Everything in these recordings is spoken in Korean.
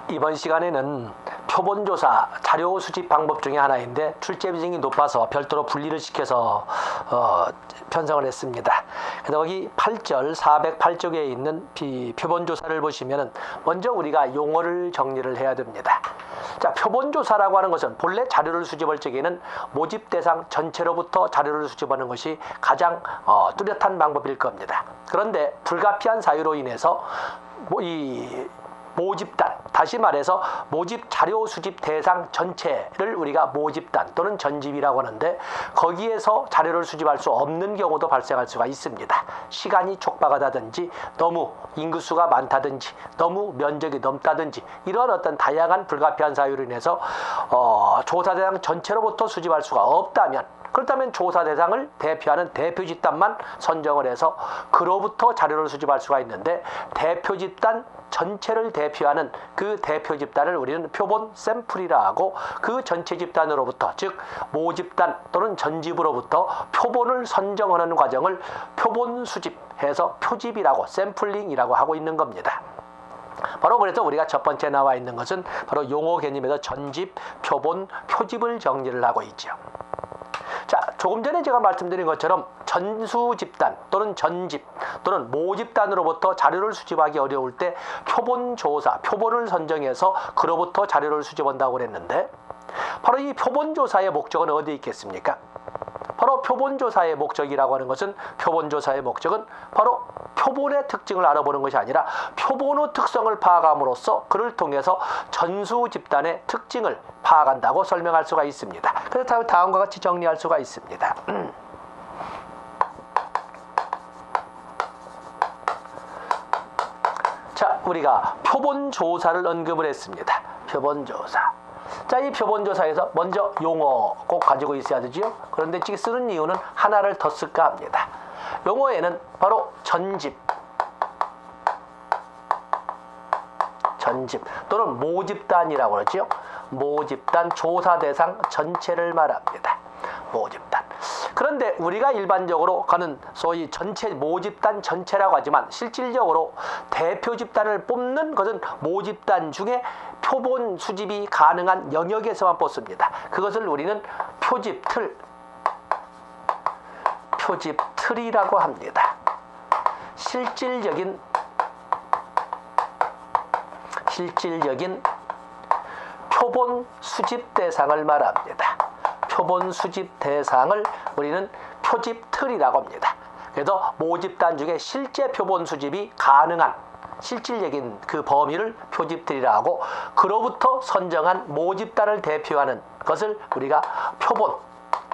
이번 시간에는 표본조사 자료 수집 방법 중에 하나인데 출제 비중이 높아서 별도로 분리를 시켜서 편성을 했습니다. 그래서 여기 8절 408쪽에 있는 표본조사를 보시면은 먼저 우리가 용어를 정리를 해야 됩니다. 자, 표본조사라고 하는 것은 본래 자료를 수집할 적에는 모집 대상 전체로부터 자료를 수집하는 것이 가장 뚜렷한 방법일 겁니다. 그런데 불가피한 사유로 인해서 이 모집단, 다시 말해서 모집 자료 수집 대상 전체를 우리가 모집단 또는 전집이라고 하는데, 거기에서 자료를 수집할 수 없는 경우도 발생할 수가 있습니다. 시간이 촉박하다든지 너무 인구수가 많다든지 너무 면적이 넓다든지 이런 어떤 다양한 불가피한 사유로 인해서 조사 대상 전체로부터 수집할 수가 없다면, 그렇다면 조사 대상을 대표하는 대표 집단만 선정을 해서 그로부터 자료를 수집할 수가 있는데, 대표 집단 전체를 대표하는 그 대표 집단을 우리는 표본 샘플이라 하고, 그 전체 집단으로부터, 즉 모집단 또는 전집으로부터 표본을 선정하는 과정을 표본 수집해서 표집이라고, 샘플링이라고 하고 있는 겁니다. 바로 그래서 우리가 첫 번째 나와 있는 것은 바로 용어 개념에서 전집, 표본, 표집을 정리를 하고 있죠. 자, 조금 전에 제가 말씀드린 것처럼 전수 집단 또는 전집 또는 모집단으로부터 자료를 수집하기 어려울 때 표본조사, 표본을 선정해서 그로부터 자료를 수집한다고 그랬는데, 바로 이 표본조사의 목적은 어디에 있겠습니까? 바로 표본조사의 목적이라고 하는 것은, 표본조사의 목적은 바로 표본의 특징을 알아보는 것이 아니라 표본의 특성을 파악함으로써 그를 통해서 전수 집단의 특징을 파악한다고 설명할 수가 있습니다. 그래서 다음과 같이 정리할 수가 있습니다. 자, 우리가 표본조사를 언급을 했습니다. 표본조사. 자, 이 표본조사에서 먼저 용어 꼭 가지고 있어야 되죠. 그런데 지금 쓰는 이유는 하나를 더 쓸까 합니다. 용어에는 바로 전집 또는 모집단이라고 그러죠. 모집단, 조사 대상 전체를 말합니다. 모집단. 그런데 우리가 일반적으로 가는 소위 전체 모집단 전체라고 하지만, 실질적으로 대표 집단을 뽑는 것은 모집단 중에 표본 수집이 가능한 영역에서만 뽑습니다. 그것을 우리는 표집틀이라고 합니다. 실질적인 표본 수집 대상을 말합니다. 표본 수집 대상을 우리는 표집틀이라고 합니다. 그래서 모집단 중에 실제 표본 수집이 가능한 실질적인 그 범위를 표집틀이라고 하고, 그로부터 선정한 모집단을 대표하는 것을 우리가 표본,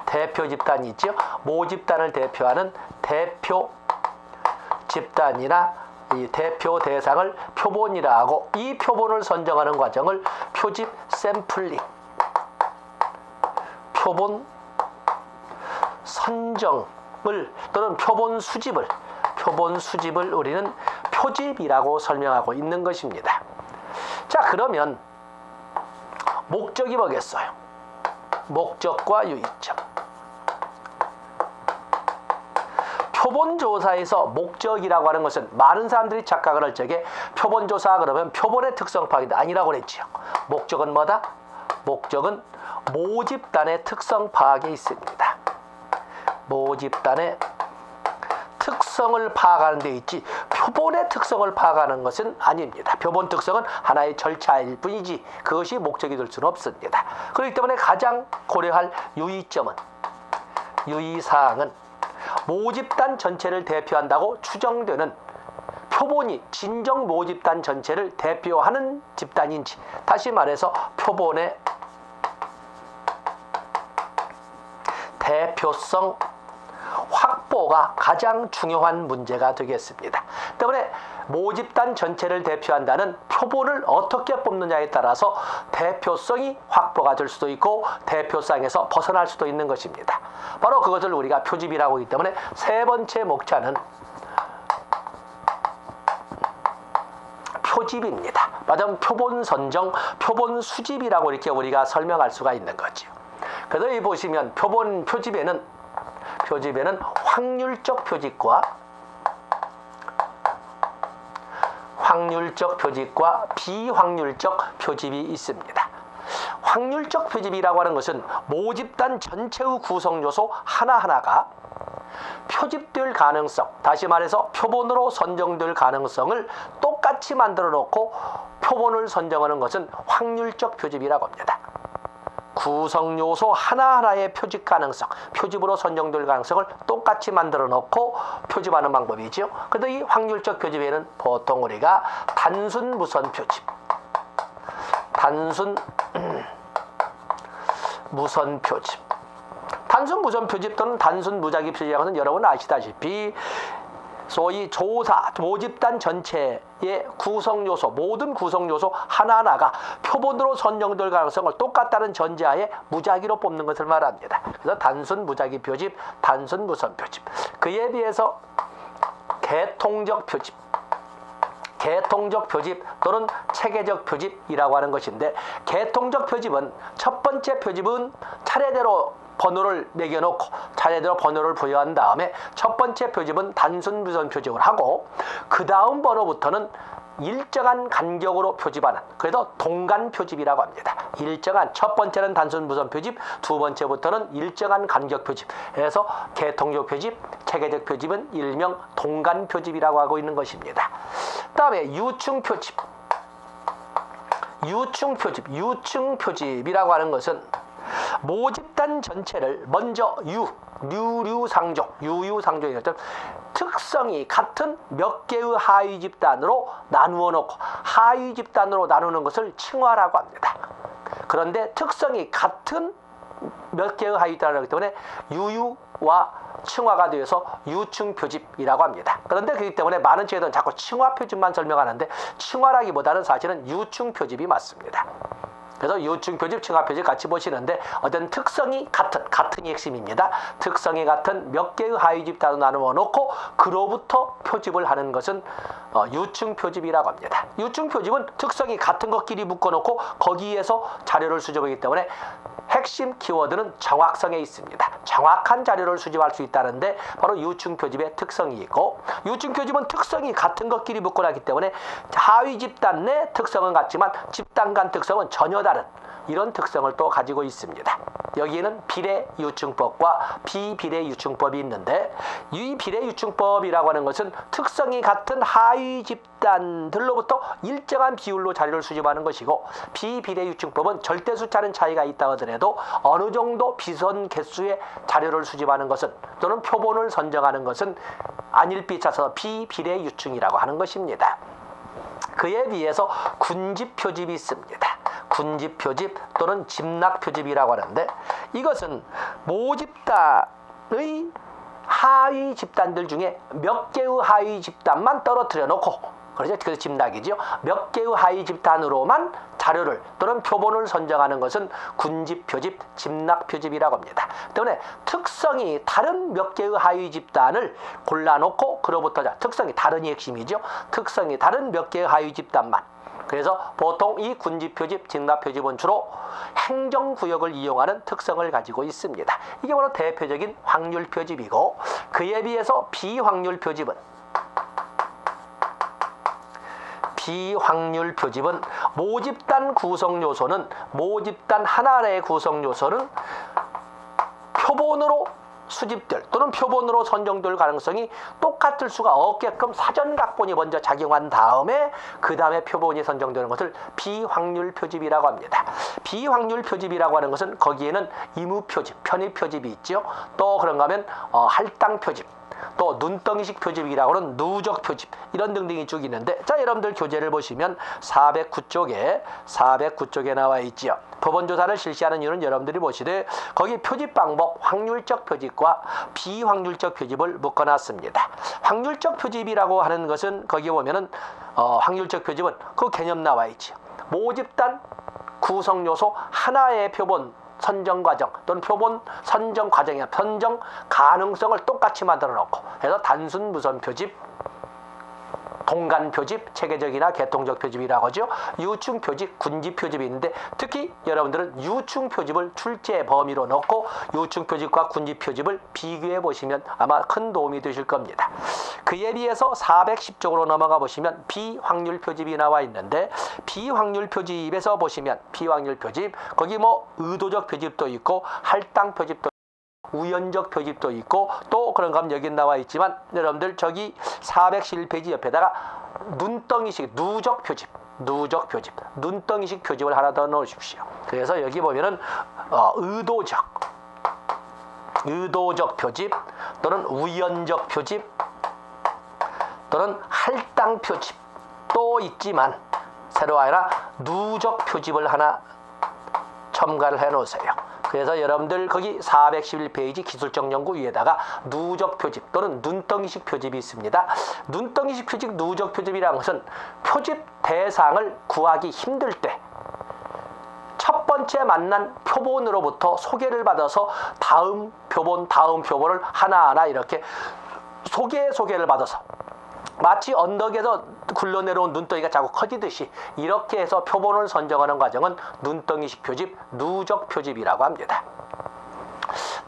대표 집단이 있죠. 모집단을 대표하는 대표 집단이나 이 대표 대상을 표본이라 하고, 이 표본을 선정하는 과정을 표집 샘플링, 표본 선정을 또는 표본 수집을 우리는 표집이라고 설명하고 있는 것입니다. 자, 그러면 목적이 뭐겠어요? 목적과 유의점. 표본조사에서 목적이라고 하는 것은, 많은 사람들이 착각을 할 적에 표본조사 그러면 표본의 특성 파악이 아니라고 그랬죠. 목적은 뭐다? 목적은 모집단의 특성 파악에 있습니다. 모집단의 특성을 파악하는 데 있지, 표본의 특성을 파악하는 것은 아닙니다. 표본 특성은 하나의 절차일 뿐이지 그것이 목적이 될 수는 없습니다. 그렇기 때문에 가장 고려할 유의사항은 모집단 전체를 대표한다고 추정되는 표본이 진정 모집단 전체를 대표하는 집단인지, 다시 말해서 표본의 대표성 확보가 가장 중요한 문제가 되겠습니다. 때문에 모집단 전체를 대표한다는 표본을 어떻게 뽑느냐에 따라서 대표성이 확보가 될 수도 있고 대표성에서 벗어날 수도 있는 것입니다. 바로 그것을 우리가 표집이라고 하기 때문에 세 번째 목차는 표집입니다. 맞으면 표본 선정, 표본 수집이라고 이렇게 우리가 설명할 수가 있는 거죠. 그래서 이 보시면 표집에는 확률적 표집과 확률적 표집과 비확률적 표집이 있습니다. 확률적 표집이라고 하는 것은 모집단 전체의 구성 요소 하나하나가 표집될 가능성, 다시 말해서 표본으로 선정될 가능성을 똑같이 만들어 놓고 표본을 선정하는 것은 확률적 표집이라고 합니다. 구성 요소 하나하나의 표집 가능성, 표집으로 선정될 가능성을 똑같이 만들어 놓고 표집하는 방법이죠. 그런데 이 확률적 표집에는 보통 우리가 단순 무선 표집, 단순 무선 표집, 단순 무선 표집 또는 단순 무작위 표집이라는 것은 여러분 아시다시피 소위 조사, 모집단 전체의 구성 요소, 모든 구성 요소 하나하나가 표본으로 선정될 가능성을 똑같다는 전제하에 무작위로 뽑는 것을 말합니다. 그래서 단순 무작위 표집, 단순 무선 표집. 그에 비해서 계통적 표집, 계통적 표집 또는 체계적 표집이라고 하는 것인데, 계통적 표집은 첫 번째 표집은 차례대로 번호를 매겨놓고 차례대로 번호를 부여한 다음에 첫 번째 표집은 단순 무선 표집을 하고 그 다음 번호부터는 일정한 간격으로 표집하는, 그래서 동간 표집이라고 합니다. 일정한, 첫 번째는 단순 무선 표집, 두 번째부터는 일정한 간격 표집. 그래서 계통적 표집, 체계적 표집은 일명 동간 표집이라고 하고 있는 것입니다. 다음에 유충 표집. 유충 표집, 유충 표집이라고 하는 것은 모집단 전체를 먼저 유류상종, 유유상종이라는 특성이 같은 몇 개의 하위 집단으로 나누어 놓고 하위 집단으로 나누는 것을 층화라고 합니다. 그런데 특성이 같은 몇 개의 하위 집단이기 때문에 유유와 층화가 되어서 유층 표집이라고 합니다. 그런데 그렇기 때문에 많은 책에서는 자꾸 층화 표집만 설명하는데 층화라기보다는 사실은 유층 표집이 맞습니다. 그래서 유층 표집, 층화 표집 같이 보시는데 어떤 특성이 같은이 핵심입니다. 특성이 같은 몇 개의 하위 집단으로 나누어 놓고 그로부터 표집을 하는 것은 유층 표집이라고 합니다. 유층 표집은 특성이 같은 것끼리 묶어놓고 거기에서 자료를 수집하기 때문에 핵심 키워드는 정확성에 있습니다. 정확한 자료를 수집할 수 있다는데 바로 유층 표집의 특성이 있고, 유층 표집은 특성이 같은 것끼리 묶어놨기 때문에 하위 집단 내 특성은 같지만 집단 간 특성은 전혀 다른 이런 특성을 또 가지고 있습니다. 여기에는 비례 유층법과 비비례 유층법이 있는데, 이 비례 유층법이라고 하는 것은 특성이 같은 하위 집단들로부터 일정한 비율로 자료를 수집하는 것이고, 비비례 유층법은 절대 숫자는 차이가 있다 하더라도 어느 정도 비선 개수의 자료를 수집하는 것은, 또는 표본을 선정하는 것은 안일비차서 비비례 유층이라고 하는 것입니다. 그에 비해서 군집 표집이 있습니다. 군집 표집 또는 집락 표집이라고 하는데, 이것은 모집단의 하위 집단들 중에 몇 개의 하위 집단만 떨어뜨려 놓고, 그래서 집락이죠. 몇 개의 하위 집단으로만 자료를 또는 표본을 선정하는 것은 군집 표집, 집락 표집이라고 합니다. 때문에 특성이 다른 몇 개의 하위 집단을 골라놓고 그로부터 특성이 다른이 핵심이죠. 특성이 다른 몇 개의 하위 집단만. 그래서 보통 이 군집 표집, 집락 표집은 주로 행정구역을 이용하는 특성을 가지고 있습니다. 이게 바로 대표적인 확률 표집이고, 그에 비해서 비확률 표집은 모집단 구성 요소는, 모집단 하나하나의 구성 요소는 표본으로 수집될 또는 표본으로 선정될 가능성이 똑같을 수가 없게끔 사전 각본이 먼저 작용한 다음에 그 다음에 표본이 선정되는 것을 비확률 표집이라고 합니다. 비확률 표집이라고 하는 것은 거기에는 임의 표집, 편의 표집이 있죠. 또 그런가 하면 할당 표집, 또 눈덩이식 표집이라고 하는 누적 표집, 이런 등등이 쭉 있는데, 자, 여러분들 교재를 보시면 409쪽에 나와 있지요. 표본조사를 실시하는 이유는 여러분들이 보시되 거기 표집 방법, 확률적 표집과 비확률적 표집을 묶어놨습니다. 확률적 표집이라고 하는 것은 거기 보면은 확률적 표집은 그 개념 나와 있지요. 모집단 구성 요소 하나의 표본 선정 과정 또는 표본 선정 과정이나 선정 가능성을 똑같이 만들어 놓고, 해서 단순 무선 표집, 동간 표집, 체계적이나 계통적 표집이라고 하죠. 유충 표집, 군집 표집이 있는데 특히 여러분들은 유충 표집을 출제 범위로 넣고 유충 표집과 군집 표집을 비교해 보시면 아마 큰 도움이 되실 겁니다. 그에 비해서 410쪽으로 넘어가 보시면 비확률 표집이 나와 있는데 비확률 표집에서 보시면 비확률 표집 거기 뭐 의도적 표집도 있고 할당 표집도 우연적 표집도 있고 또 그런가 하면 여기 나와 있지만 여러분들 저기 411페이지 옆에다가 눈덩이식 누적 표집 눈덩이식 표집을 하나 더 넣으십시오. 그래서 여기 보면은 의도적 표집 또는 우연적 표집 또는 할당 표집도 있지만 새로 하나 누적 표집을 하나 첨가를 해 놓으세요. 그래서 여러분들 거기 411페이지 기술적 연구 위에다가 누적 표집 또는 눈덩이식 표집이 있습니다. 눈덩이식 표집, 누적 표집이라는 것은 표집 대상을 구하기 힘들 때 첫 번째 만난 표본으로부터 소개를 받아서 다음 표본을 하나하나 이렇게 소개를 받아서 마치 언덕에서 굴러내려온 눈덩이가 자꾸 커지듯이 이렇게 해서 표본을 선정하는 과정은 눈덩이식 표집, 누적 표집이라고 합니다.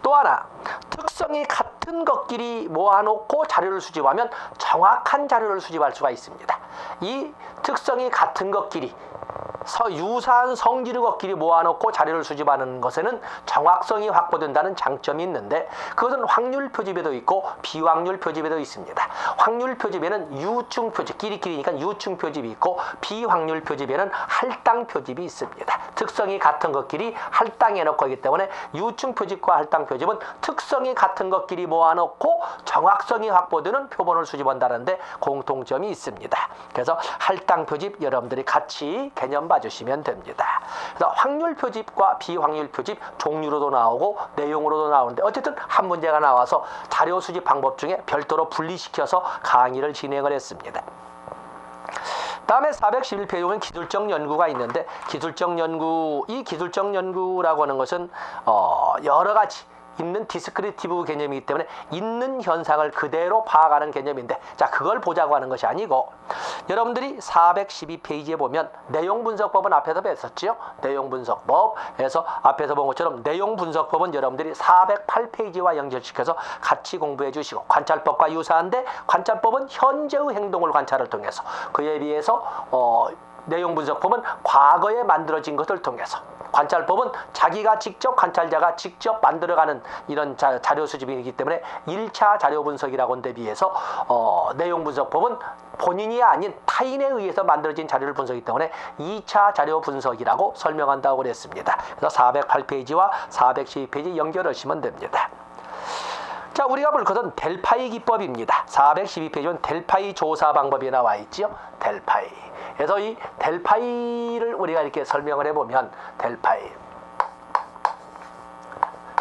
또 하나, 특성이 같은 것끼리 모아놓고 자료를 수집하면 정확한 자료를 수집할 수가 있습니다. 이 특성이 같은 것끼리 유사한 성질의 것끼리 모아놓고 자료를 수집하는 것에는 정확성이 확보된다는 장점이 있는데 그것은 확률 표집에도 있고 비확률 표집에도 있습니다. 확률 표집에는 유충 표집, 끼리끼리니까 유충 표집이 있고 비확률 표집에는 할당 표집이 있습니다. 특성이 같은 것끼리 할당해놓고 있기 때문에 유충 표집과 할당 표집은 특성이 같은 것끼리 모아놓고 정확성이 확보되는 표본을 수집한다는데 공통점이 있습니다. 그래서 할당 표집 여러분들이 같이 개념 봐주시면 됩니다. 그래서 확률 표집과 비확률 표집 종류로도 나오고 내용으로도 나오는데 어쨌든 한 문제가 나와서 자료 수집 방법 중에 별도로 분리시켜서 강의를 진행을 했습니다. 다음에 411페이지 보면 기술적 연구가 있는데 기술적 연구라고 하는 것은 여러 가지 있는 디스크리티브 개념이기 때문에 있는 현상을 그대로 파악하는 개념인데 자 그걸 보자고 하는 것이 아니고 여러분들이 412페이지에 보면 내용분석법은 앞에서 뵀었죠. 내용분석법에서 앞에서 본 것처럼 내용분석법은 여러분들이 408페이지와 연결시켜서 같이 공부해 주시고 관찰법과 유사한데 관찰법은 현재의 행동을 관찰을 통해서 그에 비해서 내용분석법은 과거에 만들어진 것을 통해서 관찰법은 자기가 직접 관찰자가 직접 만들어가는 이런 자료 수집이기 때문에 1차 자료 분석이라고 하는 데 비해서 내용분석법은 본인이 아닌 타인에 의해서 만들어진 자료를 분석이기 때문에 2차 자료 분석이라고 설명한다고 그랬습니다. 그래서 408페이지와 412페이지 연결하시면 됩니다. 자, 우리가 볼 것은 델파이 기법입니다. 412페이지는 델파이 조사 방법이 나와 있죠. 델파이. 그래서 이 델파이를 우리가 이렇게 설명을 해보면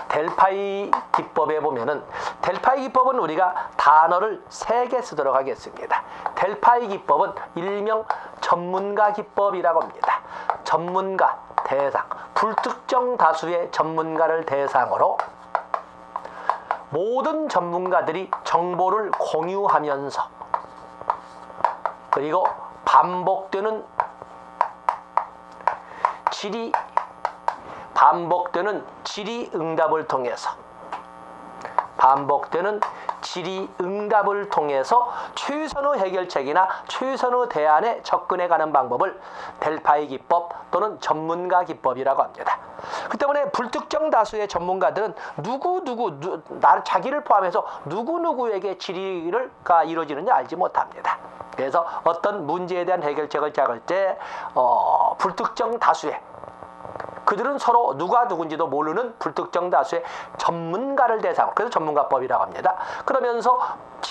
델파이 기법에 보면은 델파이 기법은 우리가 단어를 3개 쓰도록 하겠습니다. 델파이 기법은 일명 전문가 기법이라고 합니다. 전문가, 대상, 불특정 다수의 전문가를 대상으로 모든 전문가들이 정보를 공유하면서 그리고 반복되는 질의응답을 통해서 최선의 해결책이나 최선의 대안에 접근해가는 방법을 델파이 기법 또는 전문가 기법이라고 합니다. 그 때문에 불특정 다수의 전문가들은 자기를 포함해서 누구누구에게 질의가 이루어지는지 알지 못합니다. 그래서 어떤 문제에 대한 해결책을 찾을 때 불특정 다수의 그들은 서로 누가 누군지도 모르는 불특정 다수의 전문가를 대상으로 그래서 전문가법이라고 합니다. 그러면서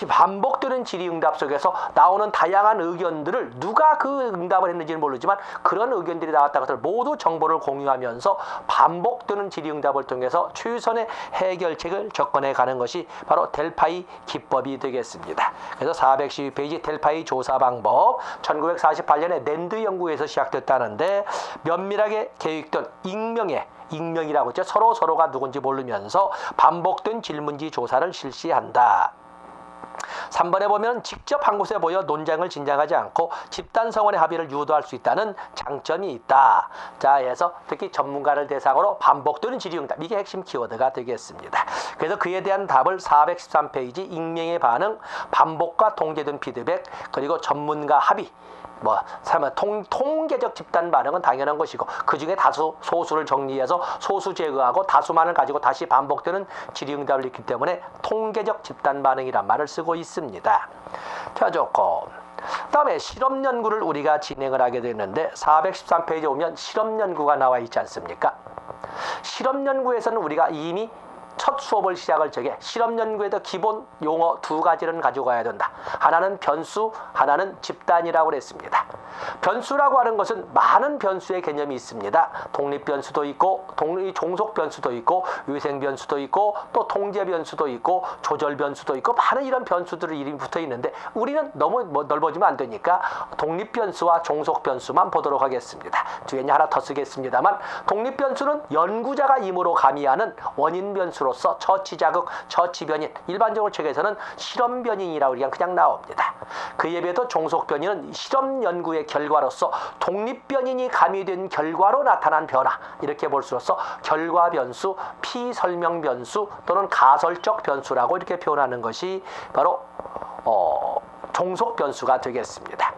반복되는 질의응답 속에서 나오는 다양한 의견들을 누가 그 응답을 했는지는 모르지만 그런 의견들이 나왔다는 것을 모두 정보를 공유하면서 반복되는 질의응답을 통해서 최선의 해결책을 접근해 가는 것이 바로 델파이 기법이 되겠습니다. 그래서 412페이지 델파이 조사 방법 1948년에 낸드 연구에서 시작됐다는데 면밀하게 계획된 익명이라고 했죠. 서로가 누군지 모르면서 반복된 질문지 조사를 실시한다. 3번에 보면 직접 한 곳에 모여 논쟁을 진행하지 않고 집단 성원의 합의를 유도할 수 있다는 장점이 있다. 자, 해서 특히 전문가를 대상으로 반복되는 질의응답, 이게 핵심 키워드가 되겠습니다. 그래서 그에 대한 답을 413페이지 익명의 반응, 반복과 통제된 피드백, 그리고 전문가 합의, 통계적 집단 반응은 당연한 것이고, 그 중에 다수 소수를 정리해서 소수 제거하고 다수만을 가지고 다시 반복되는 질의응답을 했기 때문에 통계적 집단 반응이란 말을 쓰고 있습니다. 자, 좋고, 다음에 실험 연구를 우리가 진행을 하게 되는데 413페이지에 오면 실험 연구가 나와 있지 않습니까? 실험 연구에서는 우리가 이미 첫 수업을 시작할 적에 실험 연구에도 기본 용어 두 가지를 가지고 가야 된다. 하나는 변수, 하나는 집단이라고 그랬습니다. 변수라고 하는 것은 많은 변수의 개념이 있습니다. 독립 변수도 있고, 종속 변수도 있고, 위생 변수도 있고, 또 통제 변수도 있고, 조절 변수도 있고, 많은 이런 변수들의 이름이 붙어 있는데 우리는 너무 넓어지면 안 되니까 독립 변수와 종속 변수만 보도록 하겠습니다. 뒤에 하나 더 쓰겠습니다만, 독립 변수는 연구자가 임으로 가미하는 원인 변수로서 처치자극, 처치변인, 일반적으로 책에서는 실험 변인이라고 그냥 나옵니다. 그에 비해서 종속 변인은 실험 연구의 결과로서 독립 변인이 가미된 결과로 나타난 변화, 이렇게 볼 수로서 결과 변수, 피설명 변수 또는 가설적 변수라고 이렇게 표현하는 것이 바로 종속 변수가 되겠습니다.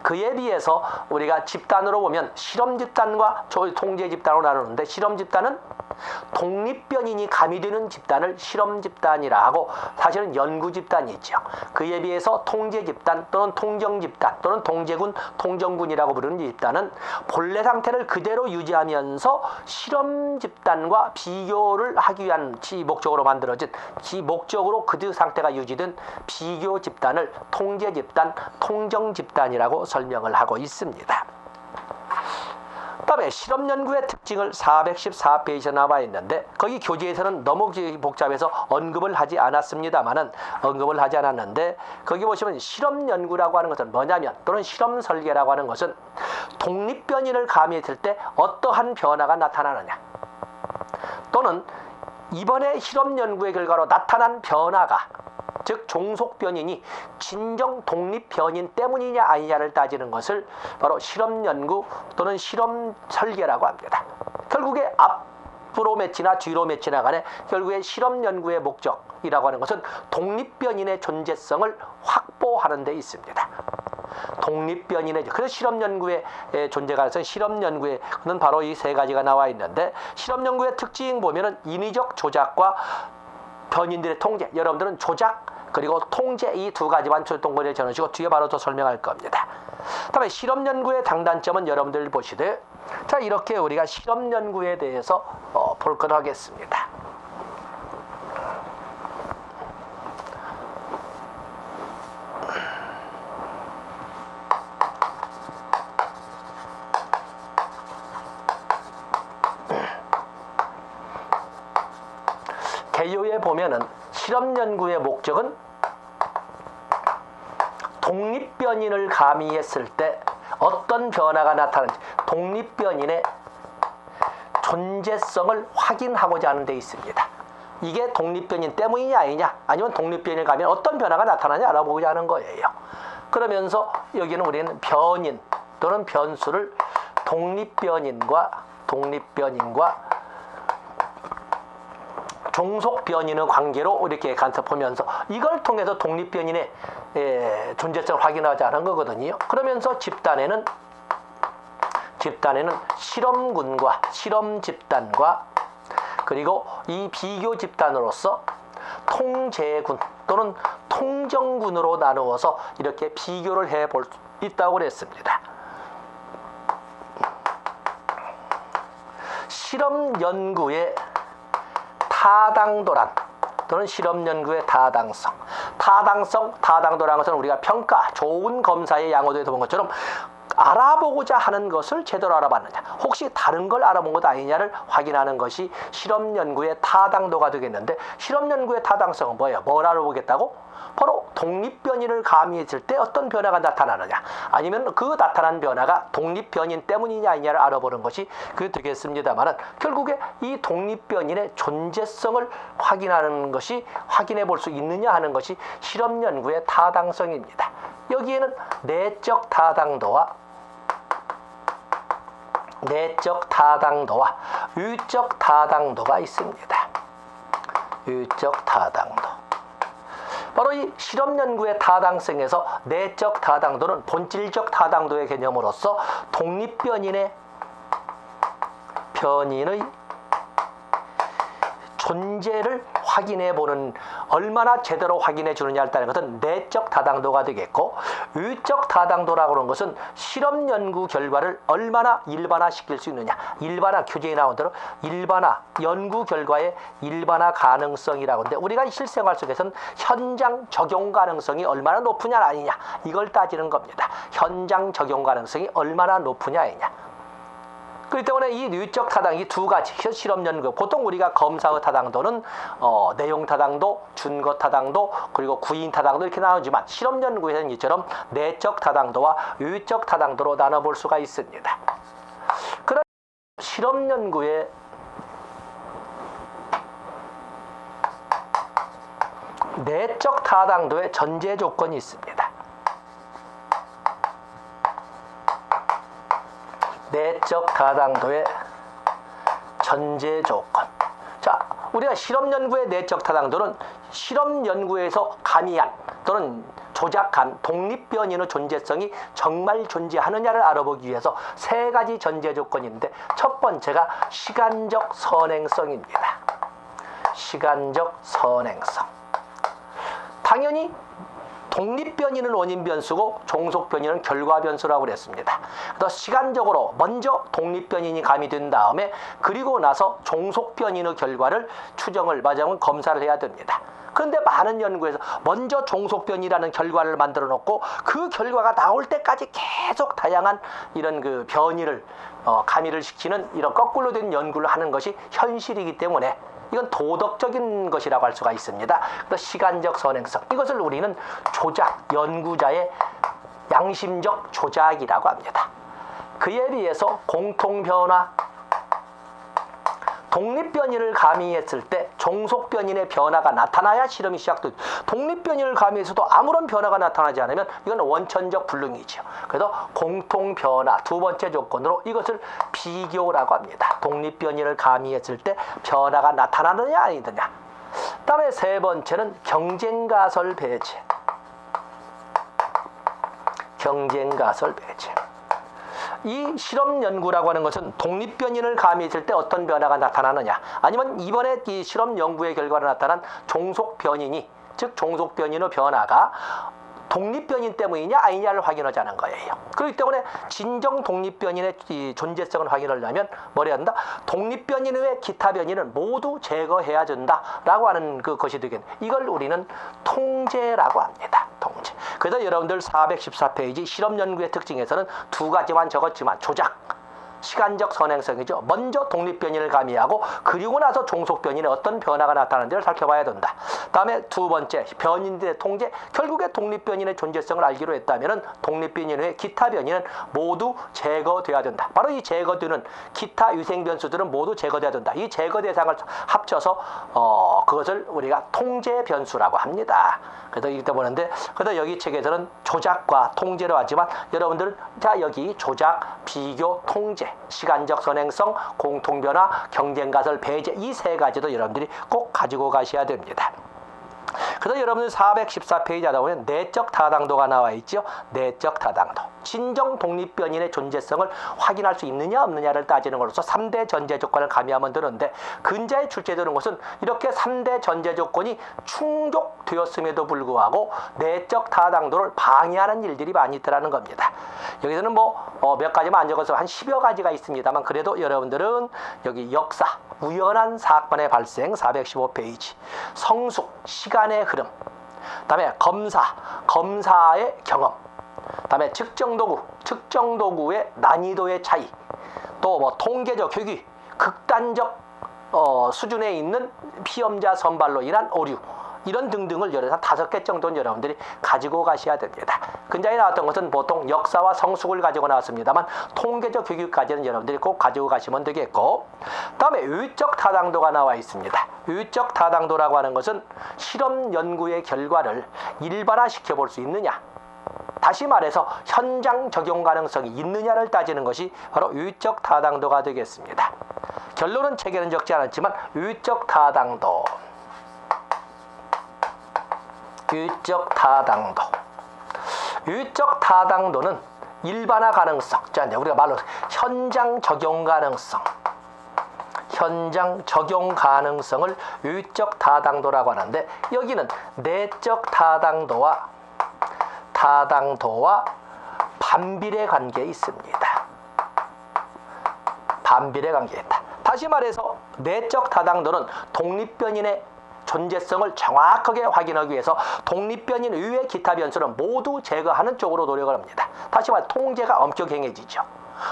그에 비해서 우리가 집단으로 보면 실험 집단과 통제 집단으로 나누는데, 실험 집단은 독립 변인이 가미되는 집단을 실험 집단이라 하고, 사실은 연구 집단이죠. 그에 비해서 통제 집단 또는 통정 집단 또는 통제군, 통정군이라고 부르는 집단은 본래 상태를 그대로 유지하면서 실험 집단과 비교를 하기 위한 목적으로 만들어진, 목적으로 그 상태가 유지된 비교 집단을 통제 집단, 통정 집단이라고 설명을 하고 있습니다. 그다음에 실험 연구의 특징을 414페이지에 나와 있는데, 거기 교재에서는 너무 복잡해서 언급을 하지 않았습니다만은, 거기 보시면 실험 연구라고 하는 것은 뭐냐면, 또는 실험 설계라고 하는 것은 독립 변이를 가미했을 때 어떠한 변화가 나타나느냐, 또는 이번에 실험 연구의 결과로 나타난 변화가, 즉 종속 변인이 진정 독립 변인 때문이냐 아니냐를 따지는 것을 바로 실험 연구 또는 실험 설계라고 합니다. 결국에 앞으로 맺히나 뒤로 맺히나 간에 결국에 실험 연구의 목적이라고 하는 것은 독립 변인의 존재성을 확보하는 데 있습니다. 독립 변인의, 그래서 실험 연구의 존재가 있어서 실험 연구에는 바로 이 세 가지가 나와 있는데, 실험 연구의 특징 보면은 인위적 조작과 변인들의 통제, 여러분들은 조작 그리고 통제, 이 두 가지만 동거리를 전하시고 뒤에 바로 더 설명할 겁니다. 다음에 실험 연구의 장단점은 여러분들 보시되, 자, 이렇게 우리가 실험 연구에 대해서 볼 것 하겠습니다. 개요에 보면은 실험 연구의 목적은 독립 변인을 가미했을 때 어떤 변화가 나타나는지, 독립 변인의 존재성을 확인하고자 하는 데 있습니다. 이게 독립 변인 때문이냐 아니냐, 아니면 독립 변인을 가미하면 어떤 변화가 나타나냐 알아보고자 하는 거예요. 그러면서 여기는 우리는 변인 또는 변수를 독립 변인과 종속 변인의 관계로 이렇게 간섭하면서 이걸 통해서 독립 변인의 존재성을 확인하자는 거거든요. 그러면서 집단에는 실험군과 실험 집단과 그리고 이 비교 집단으로서 통제군 또는 통정군으로 나누어서 이렇게 비교를 해볼 수 있다고 그랬습니다. 실험 연구의 타당도란 또는 실험 연구의 타당도라는 것은 우리가 평가, 좋은 검사의 양호도에서 본 것처럼 알아보고자 하는 것을 제대로 알아봤느냐, 혹시 다른 걸 알아본 것 아니냐를 확인하는 것이 실험 연구의 타당도가 되겠는데, 실험 연구의 타당성은 뭐예요? 뭘 알아보겠다고? 바로 독립변이를 가미했을 때 어떤 변화가 나타나느냐, 아니면 그 나타난 변화가 독립변인 때문이냐 아니냐를 알아보는 것이 되겠습니다만은, 결국에 이 독립변인의 존재성을 확인해 볼 수 있느냐 하는 것이 실험 연구의 타당성입니다. 여기에는 내적 타당도와 유적 타당도가 있습니다. 유적 타당도. 바로 이 실험 연구의 타당성에서 내적 타당도는 본질적 타당도의 개념으로서 독립변인의 존재를 확인해 보는, 얼마나 제대로 확인해 주느냐에 따른 것은 내적 타당도가 되겠고, 유적 타당도라고 하는 것은 실험 연구 결과를 얼마나 일반화시킬 수 있느냐, 일반화, 교재에 나온 대로 일반화, 연구 결과의 일반화 가능성이라고 하는데, 우리가 실생활 속에서는 현장 적용 가능성이 얼마나 높으냐 아니냐, 이걸 따지는 겁니다. 현장 적용 가능성이 얼마나 높으냐 아니냐. 그렇기 때문에 이 유적 타당, 이 두 가지 실험 연구, 보통 우리가 검사의 타당도는 내용 타당도, 준거 타당도, 그리고 구인 타당도 이렇게 나누지만, 실험 연구에서는 이처럼 내적 타당도와 유적 타당도로 나눠볼 수가 있습니다. 그런 실험 연구의 내적 타당도의 전제 조건이 있습니다. 내적 타당도의 전제 조건. 자, 우리가 실험 연구의 내적 타당도는 실험 연구에서 가미한 또는 조작한 독립변인의 존재성이 정말 존재하느냐를 알아보기 위해서 세 가지 전제 조건이 있는데, 첫 번째가 시간적 선행성입니다. 시간적 선행성. 당연히 독립변이는 원인 변수고 종속 변이는 결과 변수라고 그랬습니다. 그래서 시간적으로 먼저 독립변인이 가미된 다음에, 그리고 나서 종속변인의 결과를 추정을, 맞으면 검사를 해야 됩니다. 그런데 많은 연구에서 먼저 종속변이라는 결과를 만들어 놓고 그 결과가 나올 때까지 계속 다양한 이런 그 변이를 가미를 시키는 이런 거꾸로 된 연구를 하는 것이 현실이기 때문에 이건 도덕적인 것이라고 할 수가 있습니다. 그래서 시간적 선행성, 이것을 우리는 조작, 연구자의 양심적 조작이라고 합니다. 그에 비해서 공통변화, 독립변이를 가미했을 때 종속변인의 변화가 나타나야 실험이 시작됩니다. 독립변이를 가미해서도 아무런 변화가 나타나지 않으면 이건 원천적 불능이죠. 그래서 공통변화, 두 번째 조건으로 이것을 비교라고 합니다. 독립변이를 가미했을 때 변화가 나타나느냐 아니느냐. 다음에 세 번째는 경쟁가설 배제. 경쟁가설 배제. 이 실험 연구라고 하는 것은 독립변인을 가미했을 때 어떤 변화가 나타나느냐, 아니면 이번에 이 실험 연구의 결과로 나타난 종속변인이, 즉 종속변인의 변화가 독립변인 때문이냐 아니냐를 확인하자는 거예요. 그렇기 때문에 진정 독립변인의 이 존재성을 확인하려면 뭘 해야 한다? 독립변인 외 기타 변인은 모두 제거해야 된다라고 하는 것이 되겠네. 이걸 우리는 통제라고 합니다. 통제. 그래서 여러분들 414페이지 실험 연구의 특징에서는 두 가지만 적었지만, 조작, 시간적 선행성이죠. 먼저 독립변인을 가미하고 그리고 나서 종속변인에 어떤 변화가 나타나는지를 살펴봐야 된다. 다음에 두 번째, 변인들의 통제. 결국에 독립변인의 존재성을 알기로 했다면 독립변인 외 기타 변인은 모두 제거돼야 된다. 바로 이 제거되는 기타 유생 변수들은 모두 제거돼야 된다. 이 제거 대상을 합쳐서 그것을 우리가 통제 변수라고 합니다. 그래서 이때 보는데, 그래서 여기 책에서는 조작과 통제로 하지만, 여러분들은 자 여기 조작, 비교, 통제, 시간적 선행성, 공통변화, 경쟁가설 배제, 이 세 가지도 여러분들이 꼭 가지고 가셔야 됩니다. 그래서 여러분들 414페이지 하다 보면 내적 타당도가 나와 있죠. 내적 타당도. 진정 독립변인의 존재성을 확인할 수 있느냐 없느냐를 따지는 것으로서 3대 전제 조건을 가미하면 되는데, 근자에 출제되는 것은 이렇게 3대 전제 조건이 충족되었음에도 불구하고 내적 타당도를 방해하는 일들이 많이 있더라는 겁니다. 여기서는 몇 가지만 안 적어서 한 10여 가지가 있습니다만, 그래도 여러분들은 여기 역사, 우연한 사건의 발생 415페이지, 성숙, 시간의 흐름, 다음에 검사의 경험, 다음에 측정도구의 난이도의 차이, 또 통계적 효기, 극단적 수준에 있는 피험자 선발로 인한 오류, 이런 등등을 한 5개 정도는 여러분들이 가지고 가셔야 됩니다. 근자에 나왔던 것은 보통 역사와 성숙을 가지고 나왔습니다만 통계적 교육까지는 여러분들이 꼭 가지고 가시면 되겠고, 다음에 유의적 타당도가 나와 있습니다. 유의적 타당도라고 하는 것은 실험 연구의 결과를 일반화시켜 볼 수 있느냐, 다시 말해서 현장 적용 가능성이 있느냐를 따지는 것이 바로 유의적 타당도가 되겠습니다. 결론은 책에는 적지 않았지만 유의적 타당도, 유의적 타당도, 유의적 타당도는 일반화 가능성, 자 우리가 말로 현장 적용 가능성, 현장 적용 가능성을 유의적 타당도라고 하는데, 여기는 내적 타당도와 반비례 관계에 있습니다. 반비례 관계에 있다. 다시 말해서 내적 타당도는 독립변인의 존재성을 정확하게 확인하기 위해서 독립변인 이외의 기타 변수는 모두 제거하는 쪽으로 노력을 합니다. 다시 말해 통제가 엄격해지죠.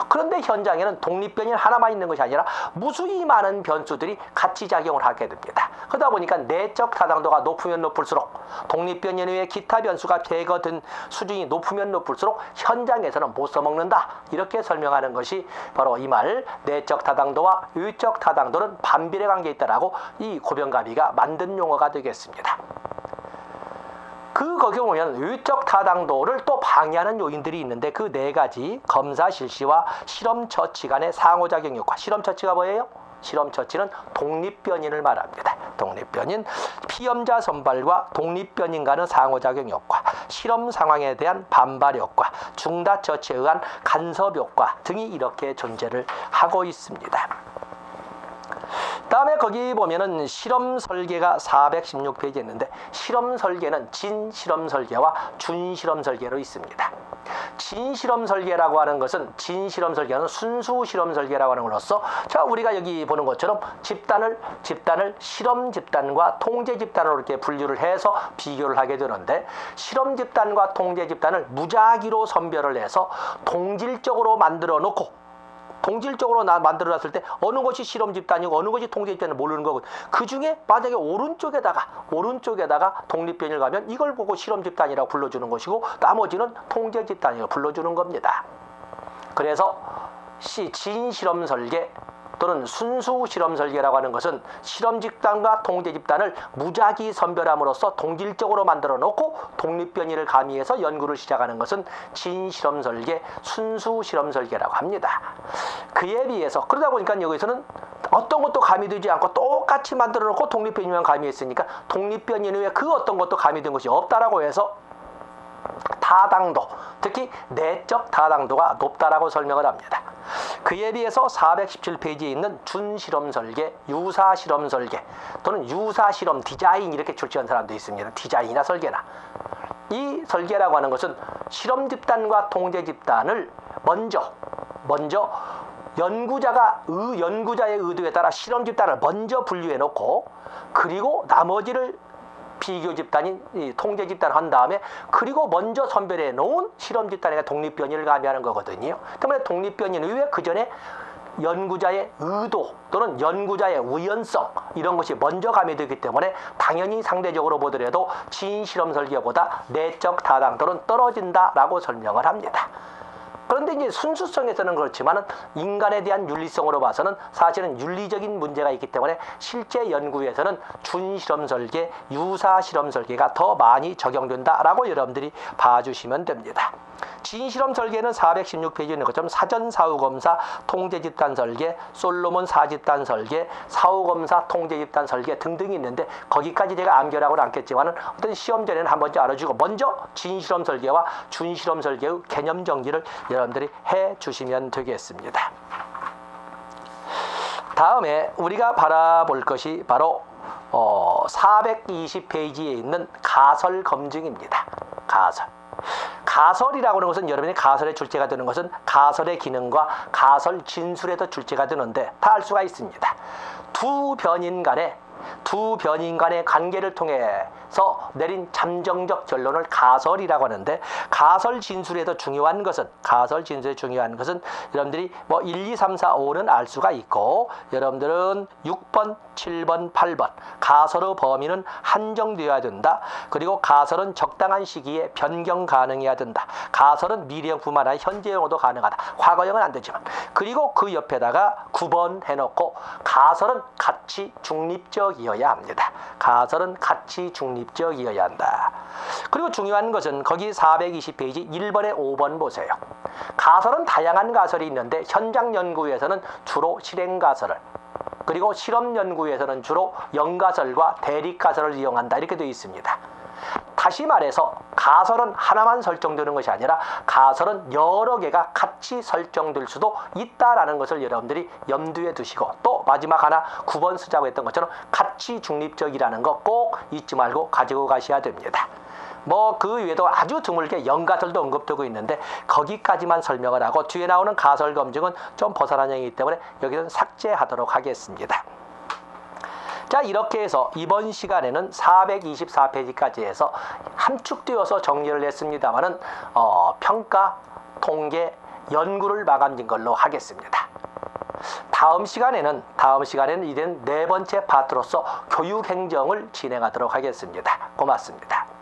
그런데 현장에는 독립변인 하나만 있는 것이 아니라 무수히 많은 변수들이 같이 작용을 하게 됩니다. 그러다 보니까 내적 타당도가 높으면 높을수록, 독립변인 외에 기타 변수가 제거된 수준이 높으면 높을수록 현장에서는 못 써먹는다, 이렇게 설명하는 것이 바로 이 말, 내적 타당도와 유의적 타당도는 반비례 관계에 있다라고 이 고병가비가 만든 용어가 되겠습니다. 거기 보면 유의적 타당도를 또 방해하는 요인들이 있는데, 그 4가지, 검사 실시와 실험 처치 간의 상호작용 효과. 실험 처치가 뭐예요? 실험 처치는 독립변인을 말합니다. 독립변인, 피험자 선발과 독립변인 간의 상호작용 효과, 실험 상황에 대한 반발 효과, 중다 처치에 의한 간섭 효과 등이 이렇게 존재를 하고 있습니다. 다음에 거기 보면은 실험 설계가 416페이지에 있는데, 실험 설계는 진실험 설계와 준실험 설계로 있습니다. 진실험 설계라고 하는 것은, 진실험 설계는 순수 실험 설계라고 하는 걸로써, 자 우리가 여기 보는 것처럼 집단을 실험 집단과 통제 집단으로 이렇게 분류를 해서 비교를 하게 되는데, 실험 집단과 통제 집단을 무작위로 선별을 해서 동질적으로 만들어 놓고, 동질적으로 만들어놨을 때 어느 것이 실험 집단이고 어느 것이 통제 집단을 모르는 거고, 그 중에 만약에 오른쪽에다가 독립변인을 가면 이걸 보고 실험 집단이라고 불러주는 것이고, 나머지는 통제 집단이라고 불러주는 겁니다. 그래서 진실험 설계 또는 순수 실험 설계라고 하는 것은 실험 집단과 통제 집단을 무작위 선별함으로써 동질적으로 만들어 놓고 독립변이를 가미해서 연구를 시작하는 것은 진실험 설계, 순수 실험 설계라고 합니다. 그에 비해서, 그러다 보니까 여기서는 어떤 것도 가미되지 않고 똑같이 만들어 놓고 독립변이만 가미했으니까 독립변이 외에 그 어떤 것도 가미된 것이 없다라고 해서 타당도, 특히 내적 타당도가 높다라고 설명을 합니다. 그에 비해서 417페이지에 있는 준실험 설계, 유사 실험 설계 또는 유사 실험 디자인, 이렇게 출제한 사람도 있습니다. 디자인이나 설계나. 이 설계라고 하는 것은 실험 집단과 통제 집단을 먼저 연구자의 의도에 따라 실험 집단을 먼저 분류해 놓고, 그리고 나머지를 비교 집단인 통제 집단을 한 다음에, 그리고 먼저 선별해 놓은 실험 집단에 독립변이를 가미하는 거거든요. 때문에 독립변인 이외에 그 전에 연구자의 의도 또는 연구자의 우연성, 이런 것이 먼저 가미되기 때문에 당연히 상대적으로 보더라도 진실험 설계보다 내적 타당도는 떨어진다라고 설명을 합니다. 그런데 이제 순수성에서는 그렇지만은 인간에 대한 윤리성으로 봐서는 사실은 윤리적인 문제가 있기 때문에 실제 연구에서는 준실험 설계, 유사 실험 설계가 더 많이 적용된다라고 여러분들이 봐주시면 됩니다. 진실험 설계는 416페이지에 있는 것처럼 사전 사후검사 통제 집단 설계, 솔로몬 사집단 설계, 사후검사 통제 집단 설계 등등이 있는데, 거기까지 제가 암결하고는 않겠지만은 어떤 시험 전에는 한 번쯤 알아주고, 먼저 진실험 설계와 준실험 설계의 개념 정리를 여러분들이 해 주시면 되겠습니다. 다음에 우리가 바라볼 것이 바로 420페이지에 있는 가설 검증입니다. 가설이라고 하는 것은, 여러분이 가설에 출제가 되는 것은 가설의 기능과 가설 진술에도 출제가 되는데 다 알 수가 있습니다. 두 변인 간에 두 변인 간의 관계를 통해서 내린 잠정적 결론을 가설이라고 하는데, 가설 진술에서 중요한 것은 여러분들이 뭐 1, 2, 3, 4, 5는 알 수가 있고, 여러분들은 6번, 7번, 8번 가설의 범위는 한정되어야 된다. 그리고 가설은 적당한 시기에 변경 가능해야 된다. 가설은 미래형뿐만 아니라 현재형으로도 가능하다. 과거형은 안 되지만. 그리고 그 옆에다가 9번 해놓고 가설은 가치 중립적이어야 합니다. 가설은 가치 중립적이어야 한다. 그리고 중요한 것은 거기 420페이지 1번에 5번 보세요. 가설은 다양한 가설이 있는데 현장 연구에서는 주로 실행 가설을, 그리고 실험 연구에서는 주로 연가설과 대립가설을 이용한다. 이렇게 되어 있습니다. 다시 말해서 가설은 하나만 설정되는 것이 아니라 가설은 여러 개가 같이 설정될 수도 있다라는 것을 여러분들이 염두에 두시고, 또 마지막 하나 9번 쓰자고 했던 것처럼 가치 중립적이라는 거 꼭 잊지 말고 가지고 가셔야 됩니다. 뭐 그 외에도 아주 드물게 연가설도 언급되고 있는데 거기까지만 설명을 하고 뒤에 나오는 가설 검증은 좀 벗어난 얘기이기 때문에 여기는 삭제하도록 하겠습니다. 자, 이렇게 해서 이번 시간에는 424페이지까지 해서 함축되어서 정리를 했습니다만은 평가, 통계, 연구를 마감진 걸로 하겠습니다. 다음 시간에는 이제 네 번째 파트로서 교육행정을 진행하도록 하겠습니다. 고맙습니다.